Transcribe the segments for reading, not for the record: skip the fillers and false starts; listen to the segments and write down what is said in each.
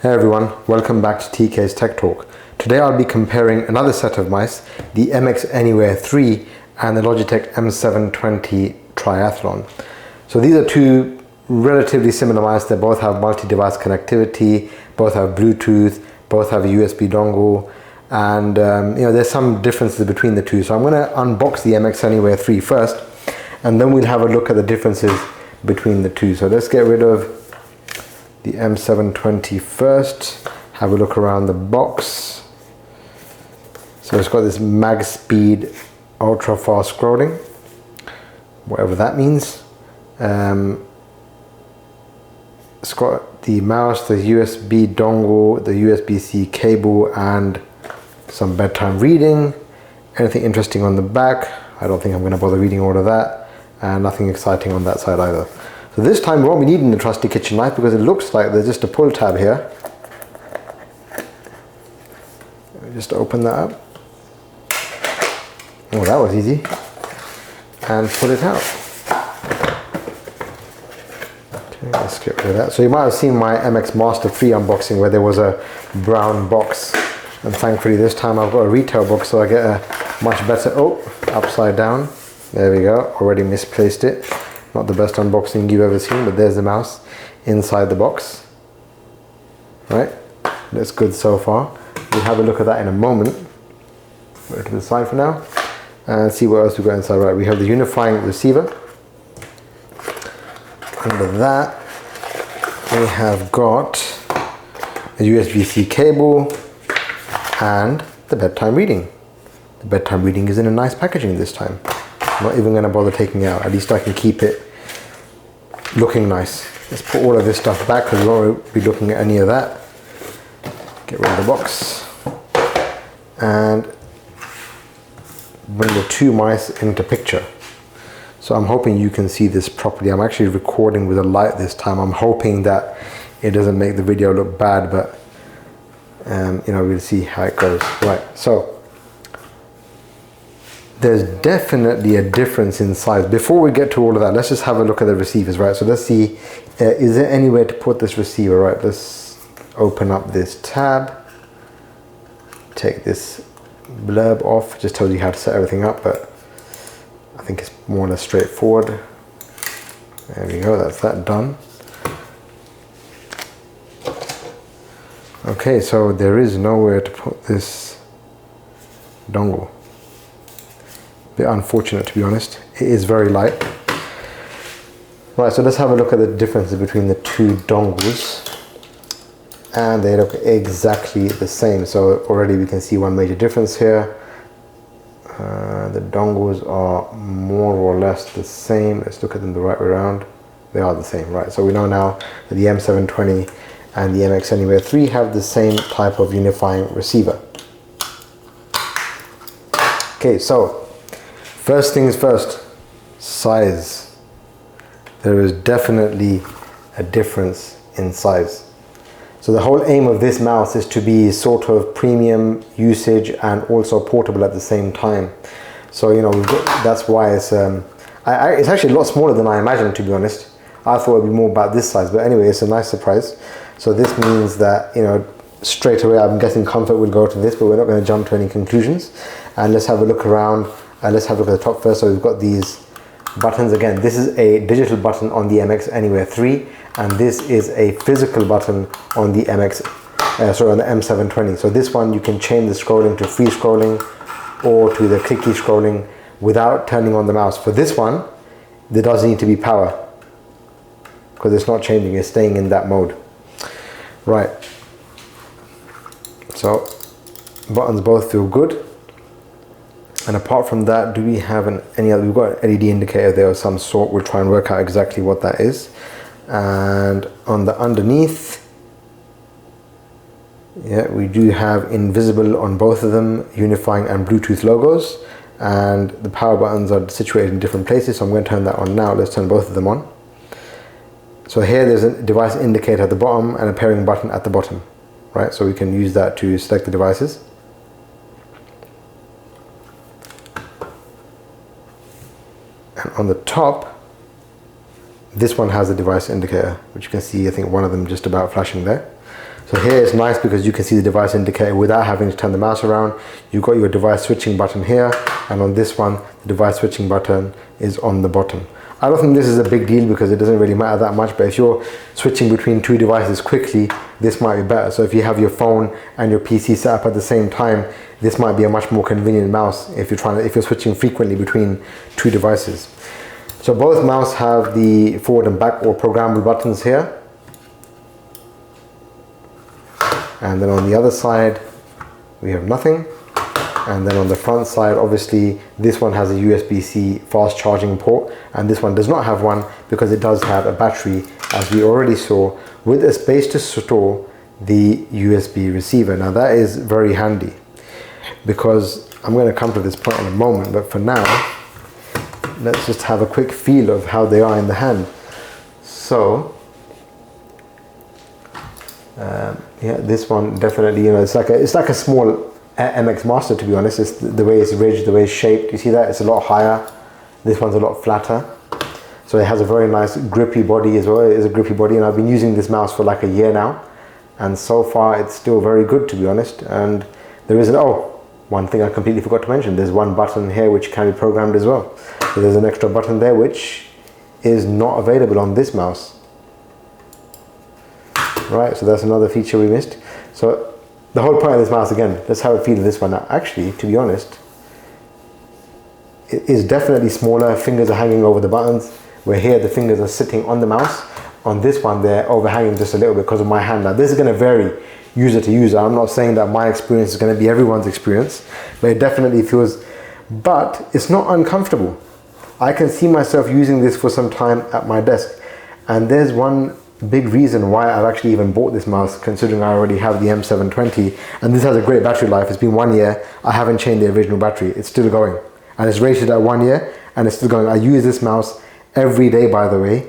Hey everyone, welcome back to TK's Tech Talk. Today I'll be comparing another set of mice, the MX Anywhere 3 and the Logitech M720 Triathlon. So these are two relatively similar mice. They both have multi-device connectivity, both have Bluetooth, both have a USB dongle, and there's some differences between the two. So I'm going to unbox the MX Anywhere 3 first, and then we'll have a look at the differences between the two. So let's get rid of the M720 first, have a look around the box. So it's got this mag speed ultra fast scrolling, whatever that means. It's got the mouse, the USB dongle, the USB-C cable, and some bedtime reading. Anything interesting on the back? I don't think I'm going to bother reading all of that, and nothing exciting on that side either. So this time we won't be needing the trusty kitchen knife because it looks like there's just a pull tab here. Let me just open that up. Oh, that was easy. And pull it out. Okay, let's get rid of that. So you might have seen my MX Master 3 unboxing where there was a brown box. And thankfully this time I've got a retail box, so I get a much better, upside down. There we go, already misplaced it. Not the best unboxing you've ever seen, but there's the mouse inside the box. Right, that's good so far. We'll have a look at that in a moment. Put it to the side for now and see what else we've got inside. Right, we have the unifying receiver. Under that we have got a USB-C cable and the bedtime reading. The bedtime reading is in a nice packaging this time. I'm not even going to bother taking it out. At least I can keep it looking nice. Let's put all of this stuff back because we won't be looking at any of that. Get rid of the box and bring the two mice into picture. So I'm hoping you can see this properly. I'm actually recording with a light this time. I'm hoping that it doesn't make the video look bad, but we'll see how it goes. Right, so there's definitely a difference in size. Before we get to all of that, let's just have a look at the receivers, right? So let's see, is there anywhere to put this receiver, right? Let's open up this tab, take this blurb off, just tells you how to set everything up, but I think it's more or less straightforward. There we go, that's that done. Okay, so there is nowhere to put this dongle. Bit unfortunate, to be honest. It is very light. Right, so let's have a look at the differences between the two dongles, and they look exactly the same. So already we can see one major difference here. The dongles are more or less the same. Let's look at them the right way around. They are the same, right? So we know now that the M720 and the MX Anywhere 3 have the same type of unifying receiver. Okay, so first things first, size. There is definitely a difference in size. So the whole aim of this mouse is to be sort of premium usage and also portable at the same time. So that's why it's actually a lot smaller than I imagined, to be honest. I thought it'd be more about this size, but anyway, it's a nice surprise. So this means that straight away I'm guessing comfort will go to this, but we're not going to jump to any conclusions. And let's have a look around. Let's have a look at the top first. So we've got these buttons. Again, this is a digital button on the MX Anywhere 3, and this is a physical button on the on the M720. So this one you can change the scrolling to free scrolling or to the clicky scrolling without turning on the mouse. For this one, there does need to be power because it's not changing, it's staying in that mode. Right. So buttons both feel good. And apart from that, do we have any other? We've got an LED indicator there of some sort. We'll try and work out exactly what that is. And on the underneath, yeah, we do have invisible on both of them, unifying and Bluetooth logos. And the power buttons are situated in different places, so I'm going to turn that on now. Let's turn both of them on. So here there's a device indicator at the bottom and a pairing button at the bottom, right? So we can use that to select the devices. And on the top, this one has a device indicator, which you can see, I think one of them just about flashing there. So here it's nice because you can see the device indicator without having to turn the mouse around. You've got your device switching button here, and on this one, the device switching button is on the bottom. I don't think this is a big deal because it doesn't really matter that much, but if you're switching between two devices quickly, this might be better. So if you have your phone and your PC set up at the same time, this might be a much more convenient mouse if you're switching frequently between two devices. So both mouse have the forward and back or programmable buttons here. And then on the other side, we have nothing. And then on the front side, obviously, this one has a USB-C fast charging port, and this one does not have one because it does have a battery, as we already saw, with a space to store the USB receiver. Now that is very handy because I'm going to come to this point in a moment, but for now, let's just have a quick feel of how they are in the hand. So, yeah, this one definitely, you know, it's like a small MX Master, to be honest. It's the way it's ridged, the way it's shaped. You see that? It's a lot higher. This one's a lot flatter. So it has a very nice grippy body as well. It is a grippy body, and I've been using this mouse for like a year now. And so far it's still very good, to be honest. And there is one thing I completely forgot to mention. There's one button here which can be programmed as well. So there's an extra button there which is not available on this mouse. Right, so that's another feature we missed. So the whole point of this mouse, again, let's have a feel of this one. Now, actually, to be honest, it is definitely smaller. Fingers are hanging over the buttons, where here the fingers are sitting on the mouse. On this one, they're overhanging just a little bit because of my hand. Now, this is going to vary user to user. I'm not saying that my experience is going to be everyone's experience, but it definitely feels, but it's not uncomfortable. I can see myself using this for some time at my desk. And there's one big reason why I've actually even bought this mouse, considering I already have the M720, and this has a great battery life. It's been 1 year. I haven't changed the original battery. It's still going, and it's rated at 1 year, and it's still going. I use this mouse every day, by the way,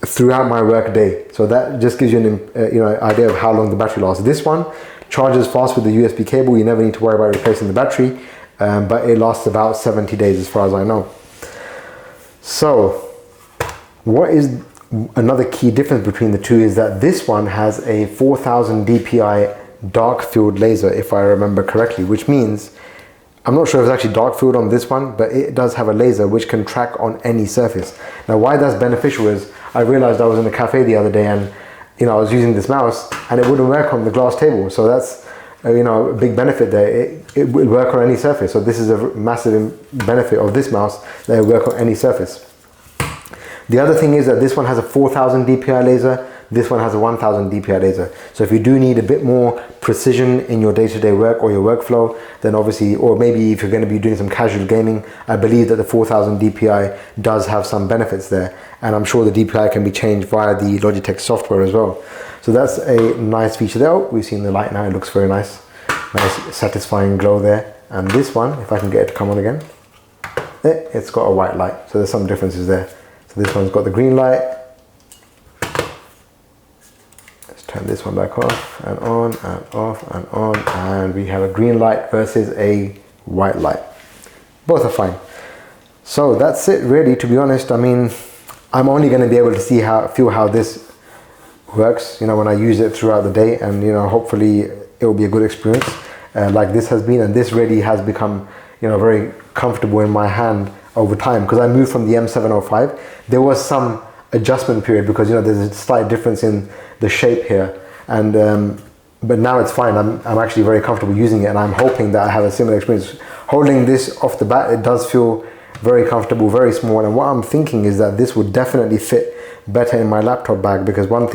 throughout my work day. So that just gives you an idea of how long the battery lasts. This one charges fast with the USB cable. You never need to worry about replacing the battery, but it lasts about 70 days as far as I know. So what is another key difference between the two is that this one has a 4000 dpi dark field laser, if I remember correctly, which means, I'm not sure if it's actually dark field on this one, but it does have a laser which can track on any surface. Now why that's beneficial is I realized I was in a cafe the other day and I was using this mouse and it wouldn't work on the glass table. So that's a big benefit there. It will work on any surface. So this is a massive benefit of this mouse, that it will work on any surface. The other thing is that this one has a 4000 dpi laser, this one has a 1000 dpi laser. So if you do need a bit more precision in your day-to-day work or your workflow, then obviously, or maybe if you're going to be doing some casual gaming, I believe that the 4000 dpi does have some benefits there. And I'm sure the DPI can be changed via the Logitech software as well. So that's a nice feature there. Oh, we've seen the light now, it looks very nice. Nice satisfying glow there. And this one, if I can get it to come on again, it's got a white light. So there's some differences there. So this one's got the green light. Let's turn this one back off and on and off and on. And we have a green light versus a white light. Both are fine. So that's it really, to be honest. I mean, I'm only going to be able to feel how this works, when I use it throughout the day, and hopefully it will be a good experience like this has been. And this really has become very comfortable in my hand over time, because I moved from the M705. There was some adjustment period because there's a slight difference in the shape here, and but now it's fine. I'm actually very comfortable using it, and I'm hoping that I have a similar experience. Holding this off the bat, it does feel very comfortable, very small, and what I'm thinking is that this would definitely fit better in my laptop bag, because one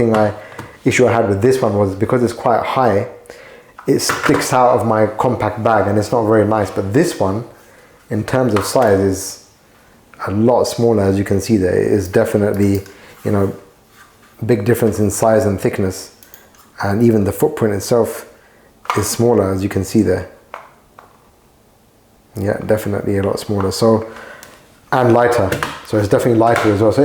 issue I had with this one was because it's quite high, it sticks out of my compact bag and it's not very nice. But this one, in terms of size, is a lot smaller, as you can see there. It is definitely, big difference in size and thickness, and even the footprint itself is smaller, as you can see there. Yeah, definitely a lot smaller. So, and lighter. So it's definitely lighter as well. So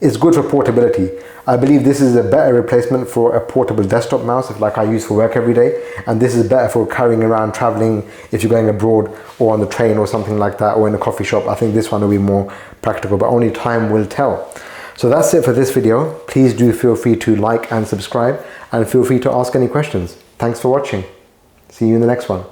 it's good for portability. I believe this is a better replacement for a portable desktop mouse, like I use for work every day. And this is better for carrying around, traveling, if you're going abroad or on the train or something like that, or in a coffee shop. I think this one will be more practical, but only time will tell. So that's it for this video. Please do feel free to like and subscribe, and feel free to ask any questions. Thanks for watching. See you in the next one.